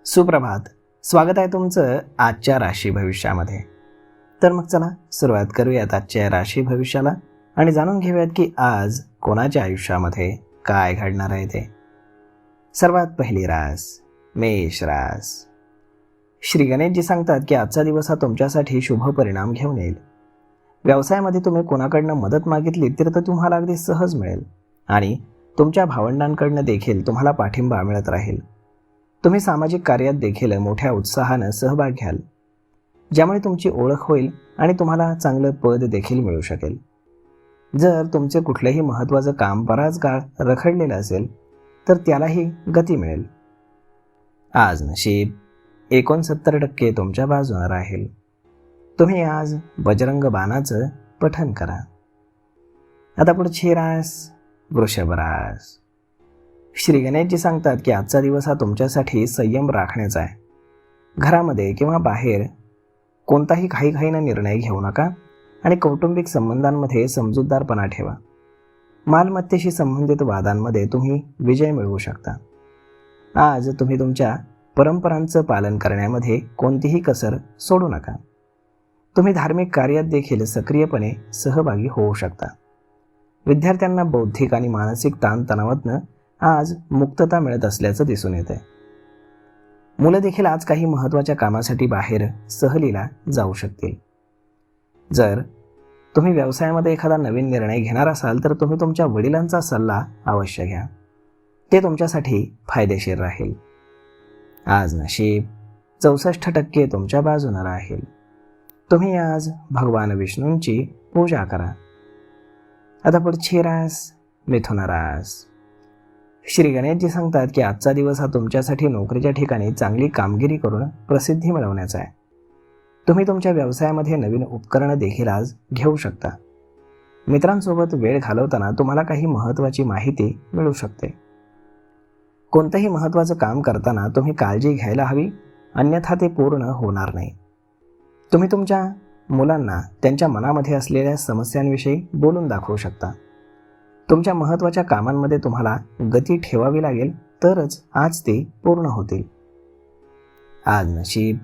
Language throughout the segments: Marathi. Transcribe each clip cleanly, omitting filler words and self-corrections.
सुप्रभात. स्वागत आहे तुमचं आजच्या राशी भविष्यामध्ये. तर मग चला सुरुवात करूयात आजच्या राशी भविष्याला आणि जाणून घेऊयात की आज कोणाच्या आयुष्यामध्ये काय घडणार आहे ते. सर्वात पहिली रास मेष रास. श्री गणेशजी सांगतात की आजचा दिवस हा तुमच्यासाठी शुभ परिणाम घेऊन येईल. व्यवसायामध्ये तुम्ही कोणाकडनं मदत मागितली तर तुम्हाला अगदी सहज मिळेल आणि तुमच्या भावंडांकडनं देखील तुम्हाला पाठिंबा मिळत राहील. तुम्ही सामाजिक कार्यात देखील मोठ्या उत्साहानं सहभाग घ्याल, ज्यामुळे तुमची ओळख होईल आणि तुम्हाला चांगलं पद देखील मिळू शकेल. जर तुमचे कुठलंही महत्त्वाचं काम बराच काळ रखडलेलं असेल तर त्यालाही गती मिळेल. आज नशीब 69% तुमच्या बाजूने राहील. तुम्ही आज बजरंग बाणाचं पठण करा. आता पुढची रास वृषभ रास. श्री गणेशजी सांगतात की आजचा दिवस हा तुमच्यासाठी संयम राखण्याचा आहे. घरामध्ये किंवा बाहेर कोणताही घाईघाईनं निर्णय घेऊ नका आणि कौटुंबिक संबंधांमध्ये समजूतदारपणा ठेवा. मालमत्तेशी संबंधित वादांमध्ये तुम्ही विजय मिळवू शकता. आज तुम्ही तुमच्या परंपरांचं पालन करण्यामध्ये कोणतीही कसर सोडू नका. तुम्ही धार्मिक कार्यात देखील सक्रियपणे सहभागी होऊ शकता. विद्यार्थ्यांना बौद्धिक आणि मानसिक ताणतणावातनं आज मुक्तता मिळत असल्याचं दिसून येते. मुलं देखील आज काही महत्त्वाच्या कामासाठी बाहेर सहलीला जाऊ शकतील. जर तुम्ही व्यवसायामध्ये एखादा नवीन निर्णय घेणार असाल तर तुम्ही तुमच्या वडिलांचा सल्ला अवश्य घ्या. ते तुमच्यासाठी फायदेशीर राहील. आज नशीब 64% तुमच्या बाजूने राहील. तुम्ही आज भगवान विष्णूंची पूजा करा. आता पुढची रास मिथुन रास. श्री गणेशजी सांगतात की आजचा दिवस हा तुमच्यासाठी नोकरीच्या ठिकाणी चांगली कामगिरी करून प्रसिद्धी मिळवण्याचा आहे. तुम्ही तुमच्या व्यवसायामध्ये नवीन उपकरणं देखील आज घेऊ शकता. मित्रांसोबत वेळ घालवताना तुम्हाला काही महत्त्वाची माहिती मिळू शकते. कोणतंही महत्त्वाचं काम करताना तुम्ही काळजी घ्यायला हवी, अन्यथा ते पूर्ण होणार नाही. तुम्ही तुमच्या मुलांना त्यांच्या मनामध्ये असलेल्या समस्यांविषयी बोलून दाखवू शकता. तुमच्या महत्त्वाच्या कामांमध्ये तुम्हाला गती ठेवावी लागेल, तरच आज ते पूर्ण होतील. आज नशीब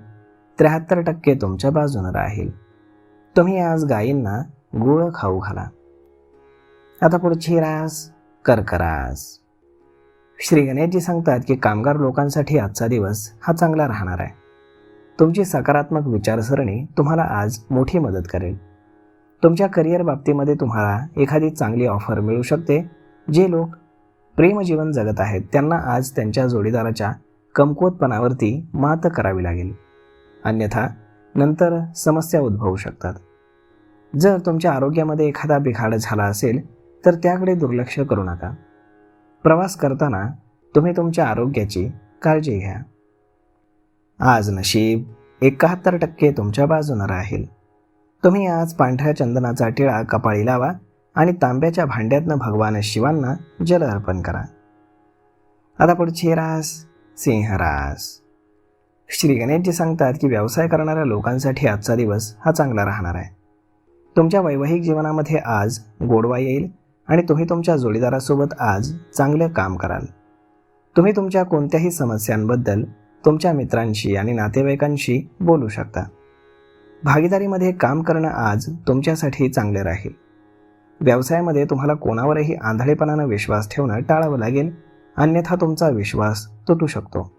73% तुमच्या बाजूने राहील. तुम्ही आज गायींना गुळ खाऊ घाला. आता पुढची रास कर्क रास. श्री गणेशजी सांगतात की कामगार लोकांसाठी आजचा दिवस हा चांगला राहणार आहे. तुमची सकारात्मक विचारसरणी तुम्हाला आज मोठी मदत करेल. तुमच्या करिअर बाबतीमध्ये तुम्हाला एखादी चांगली ऑफर मिळू शकते. जे लोक प्रेमजीवन जगत आहेत त्यांना आज त्यांच्या जोडीदाराच्या कमकुवतपणावरती मात करावी लागेल, अन्यथा नंतर समस्या उद्भवू शकतात. जर तुमच्या आरोग्यामध्ये एखादा बिघाड झाला असेल तर त्याकडे दुर्लक्ष करू नका. प्रवास करताना तुम्ही तुमच्या आरोग्याची काळजी घ्या. आज नशीब 71% तुमच्या बाजूने राहील. तुम्ही आज पांढऱ्या चंदनाचा टिळा कपाळी लावा आणि तांब्याच्या भांड्यातनं भगवान शिवांना जल अर्पण करा. आता पुढची रास सिंह रास. श्री गणेशजी सांगतात की व्यवसाय करणाऱ्या लोकांसाठी आजचा दिवस हा चांगला राहणार आहे. तुमच्या वैवाहिक जीवनामध्ये आज गोडवा येईल आणि तुम्ही तुमच्या जोडीदारासोबत आज चांगलं काम कराल. तुम्ही तुमच्या कोणत्याही समस्यांबद्दल तुमच्या मित्रांशी आणि नातेवाईकांशी बोलू शकता. भागीदारीमध्ये काम करणं आज तुमच्यासाठी चांगले राहील. व्यवसायामध्ये तुम्हाला कोणावरही आंधळेपणानं विश्वास ठेवणं टाळावं लागेल, अन्यथा तुमचा विश्वास तुटू शकतो.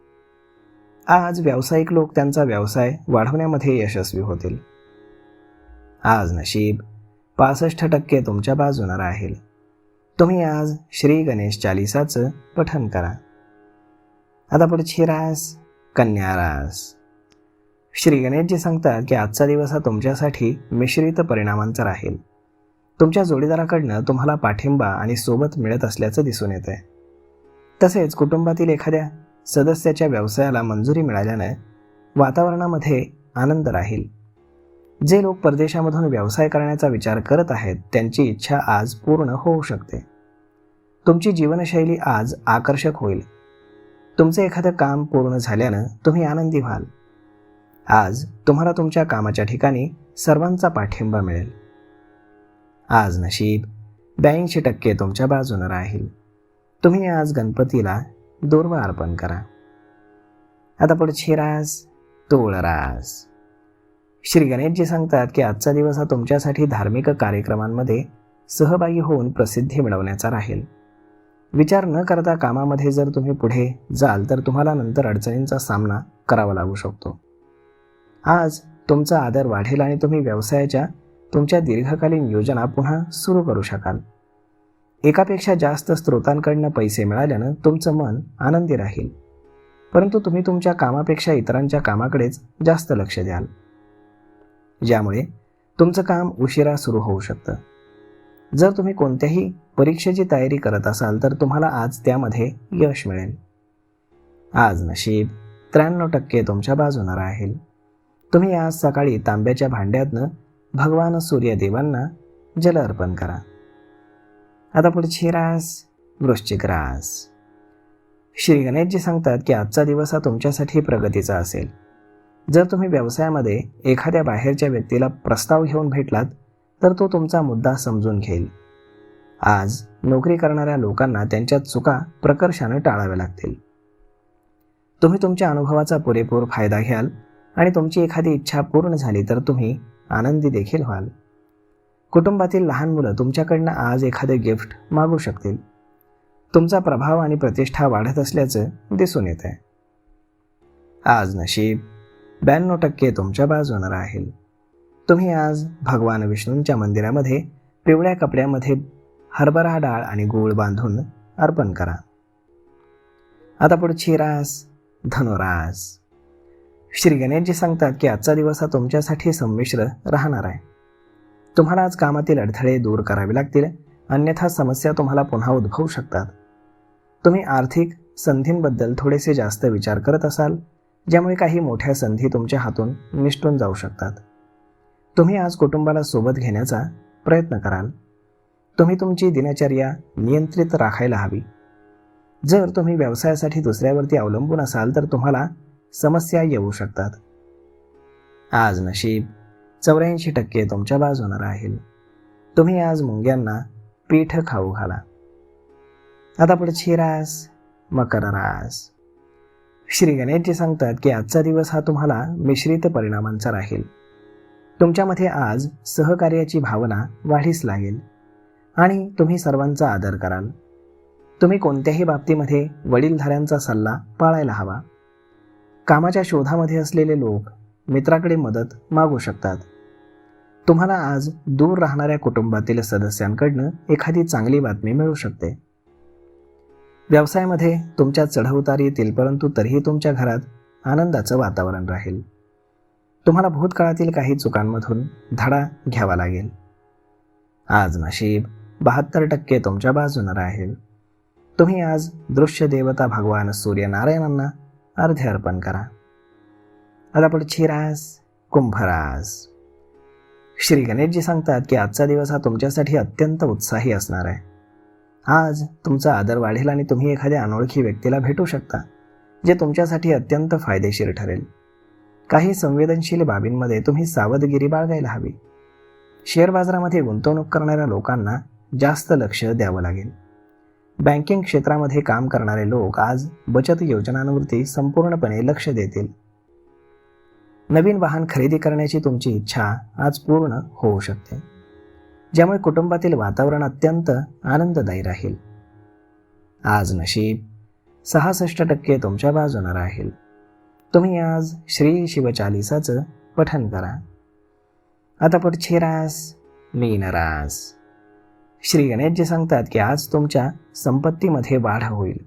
आज व्यावसायिक लोक त्यांचा व्यवसाय वाढवण्यामध्ये यशस्वी होतील. आज नशीब 65% तुमच्या बाजूने राहील. तुम्ही आज श्री गणेश चालिसाचं पठण करा. आता पुढची रास कन्या रास. श्री गणेशजी सांगतात की आजचा दिवस हा तुमच्यासाठी मिश्रित परिणामांचा राहील. तुमच्या जोडीदाराकडनं तुम्हाला पाठिंबा आणि सोबत मिळत असल्याचं दिसून येत आहे. तसेच कुटुंबातील एखाद्या सदस्याच्या व्यवसायाला मंजुरी मिळाल्याने वातावरणामध्ये आनंद राहील. जे लोक परदेशामधून व्यवसाय करण्याचा विचार करत आहेत त्यांची इच्छा आज पूर्ण होऊ शकते. तुमची जीवनशैली आज आकर्षक होईल. तुमचं एखादं काम पूर्ण झाल्यानं तुम्ही आनंदी व्हाल. आज तुम्हाला तुमच्या कामाच्या ठिकाणी सर्वांचा पाठिंबा मिळेल. आज नशीब 82% तुमच्या बाजूने राहील. तुम्ही आज गणपतीला दूर्वा अर्पण करा. आता पुढची रास तूळ रास. श्री गणेशजी सांगतात की आजचा दिवस हा तुमच्यासाठी धार्मिक कार्यक्रमांमध्ये सहभागी होऊन प्रसिद्धी मिळवण्याचा राहील. विचार न करता कामामध्ये जर तुम्ही पुढे जाल तर तुम्हाला नंतर अडचणींचा सामना करावा लागू शकतो. आज तुमचा आदर वाढेल आणि तुम्ही व्यवसायाच्या तुमच्या दीर्घकालीन योजना पुन्हा सुरू करू शकाल. एकापेक्षा जास्त स्रोतांकडनं पैसे मिळाल्यानं तुमचं मन आनंदी राहील, परंतु तुम्ही तुमच्या कामापेक्षा इतरांच्या कामाकडेच जास्त लक्ष द्याल, ज्यामुळे तुमचं काम उशिरा सुरू होऊ शकतं. जर तुम्ही कोणत्याही परीक्षेची तयारी करत असाल तर तुम्हाला आज त्यामध्ये यश मिळेल. आज नशीब 93% तुमच्या बाजूनं राहील. तुम्ही आज सकाळी तांब्याच्या भांड्यातनं भगवान सूर्यदेवांना जल अर्पण करा. आता पुढची रास वृश्चिक रास. श्री गणेशजी सांगतात की आजचा दिवस हा तुमच्यासाठी प्रगतीचा असेल. जर तुम्ही व्यवसायामध्ये एखाद्या बाहेरच्या व्यक्तीला प्रस्ताव घेऊन भेटलात तर तो तुमचा मुद्दा समजून घेईल. आज नोकरी करणाऱ्या लोकांना त्यांच्या चुका प्रकर्षाने टाळाव्या लागतील. तुम्ही तुमच्या अनुभवाचा पुरेपूर फायदा घ्याल आणि तुमची एखादी इच्छा पूर्ण झाली तर तुम्ही आनंदी देखील व्हाल. कुटुंबातील लहान मुलं तुमच्याकडनं आज एखादे गिफ्ट मागू शकतील. तुमचा प्रभाव आणि प्रतिष्ठा वाढत असल्याचं दिसून येत आहे. आज नशीब 92% तुमच्या बाजूनं राहील. तुम्ही आज भगवान विष्णूंच्या मंदिरामध्ये पिवळ्या कपड्यामध्ये हरभरा डाळ आणि गूळ बांधून अर्पण करा. आता पुढची रास धनुरास. श्री गणेशजी सांगतात की आजचा दिवस हा तुमच्यासाठी संमिश्र राहणार आहे. तुम्हाला आज कामातील अडथळे दूर करावे लागतील, अन्यथा समस्या तुम्हाला पुन्हा उद्भवू शकतात. तुम्ही आर्थिक संधींबद्दल थोडेसे जास्त विचार करत असाल, ज्यामुळे काही मोठ्या संधी तुमच्या हातून निसटून जाऊ शकतात. तुम्ही आज कुटुंबाला सोबत घेण्याचा प्रयत्न कराल. तुम्ही तुमची दिनचर्या नियंत्रित राखायला हवी. जर तुम्ही व्यवसायासाठी दुसऱ्यावरती अवलंबून असाल तर तुम्हाला समस्या येऊ शकतात. आज नशीब 84% तुमच्या बाजूनं राहील. तुम्ही आज मुंग्यांना पीठ खाऊ घाला. आता पुढची रास मकर रास. श्री गणेशजी सांगतात की आजचा दिवस हा तुम्हाला मिश्रित परिणामांचा राहील. तुमच्यामध्ये आज सहकार्याची भावना वाढीस लागेल आणि तुम्ही सर्वांचा आदर कराल. तुम्ही कोणत्याही बाबतीमध्ये वडीलधाऱ्यांचा सल्ला पाळायला हवा. कामाच्या शोधामध्ये असलेले लोक मित्राकडे मदत मागू शकतात. तुम्हाला आज दूर राहणाऱ्या कुटुंबातील सदस्यांकडनं एखादी चांगली बातमी मिळू शकते. व्यवसायामध्ये तुमच्या चढउतार येतील, परंतु तरीही तुमच्या घरात आनंदाचं वातावरण राहील. तुम्हाला भूतकाळातील काही चुकांमधून धडा घ्यावा लागेल. आज नशीब 72% तुमच्या बाजूनं राहील. तुम्ही आज दृश्य देवता भगवान सूर्यनारायणांना अर्घ्य अर्पण करा. आता पुढची रास कुंभ रास. श्री गणेशजी सांगतात की आजचा दिवस हा तुमच्यासाठी अत्यंत उत्साही असणार आहे. आज तुमचा आदर वाढेल आणि तुम्ही एखाद्या अनोळखी व्यक्तीला भेटू शकता, जे तुमच्यासाठी अत्यंत फायदेशीर ठरेल. काही संवेदनशील बाबींमध्ये तुम्ही सावधगिरी बाळगायला हवी. शेअर बाजारामध्ये गुंतवणूक करणाऱ्या लोकांना जास्त लक्ष द्यावं लागेल. बँकिंग क्षेत्रामध्ये काम करणारे लोक आज बचत योजनांवरती संपूर्णपणे लक्ष देतील. नवीन वाहन खरेदी करण्याची तुमची इच्छा आज पूर्ण होऊ शकते, ज्यामुळे कुटुंबातील वातावरण अत्यंत आनंददायी राहील. आज नशीब 66% तुमच्या बाजूनं राहील. तुम्ही आज श्री शिवचालिसाचं पठण करा. आता पुढची रास मीन रास. श्री गणेशजी सांगतात की आज तुमच्या संपत्तीमध्ये वाढ होईल.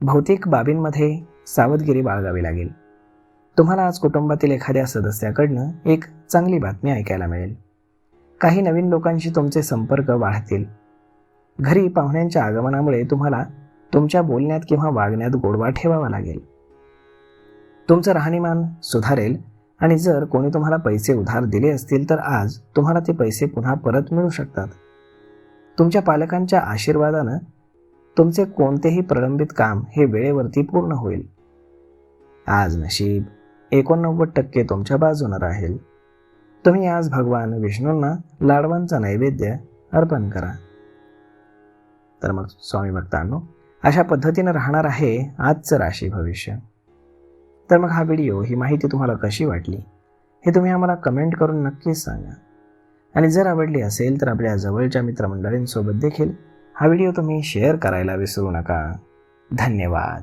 भौतिक बाबींमध्ये सावधगिरी बाळगावी लागेल. तुम्हाला आज कुटुंबातील एखाद्या सदस्याकडनं एक चांगली बातमी ऐकायला मिळेल. काही नवीन लोकांशी तुमचे संपर्क वाढतील. घरी पाहुण्यांच्या आगमनामुळे तुम्हाला तुमच्या बोलण्यात किंवा वागण्यात गोडवा ठेवावा लागेल. तुमचं राहणीमान सुधारेल आणि जर कोणी तुम्हाला पैसे उधार दिले असतील तर आज तुम्हाला ते पैसे पुन्हा परत मिळू शकतात. तुमच्या पालकांच्या आशीर्वादानं तुमचे कोणतेही प्रलंबित काम हे वेळेवरती पूर्ण होईल. आज नशीब 89% तुमच्या बाजूनं राहील. तुम्ही आज भगवान विष्णूंना लाडवांचा नैवेद्य अर्पण करा. तर मग स्वामी भक्तांनो, अशा पद्धतीनं राहणार आहे आजचं राशी भविष्य. तर मग हा व्हिडिओ, ही माहिती तुम्हाला कशी वाटली हे तुम्ही आम्हाला कमेंट करून नक्कीच सांगा. आणि जर आवडली असेल तर आपल्या जवळच्या मित्रमंडळींसोबत देखील हा व्हिडिओ तुम्ही शेअर करायला विसरू नका. धन्यवाद.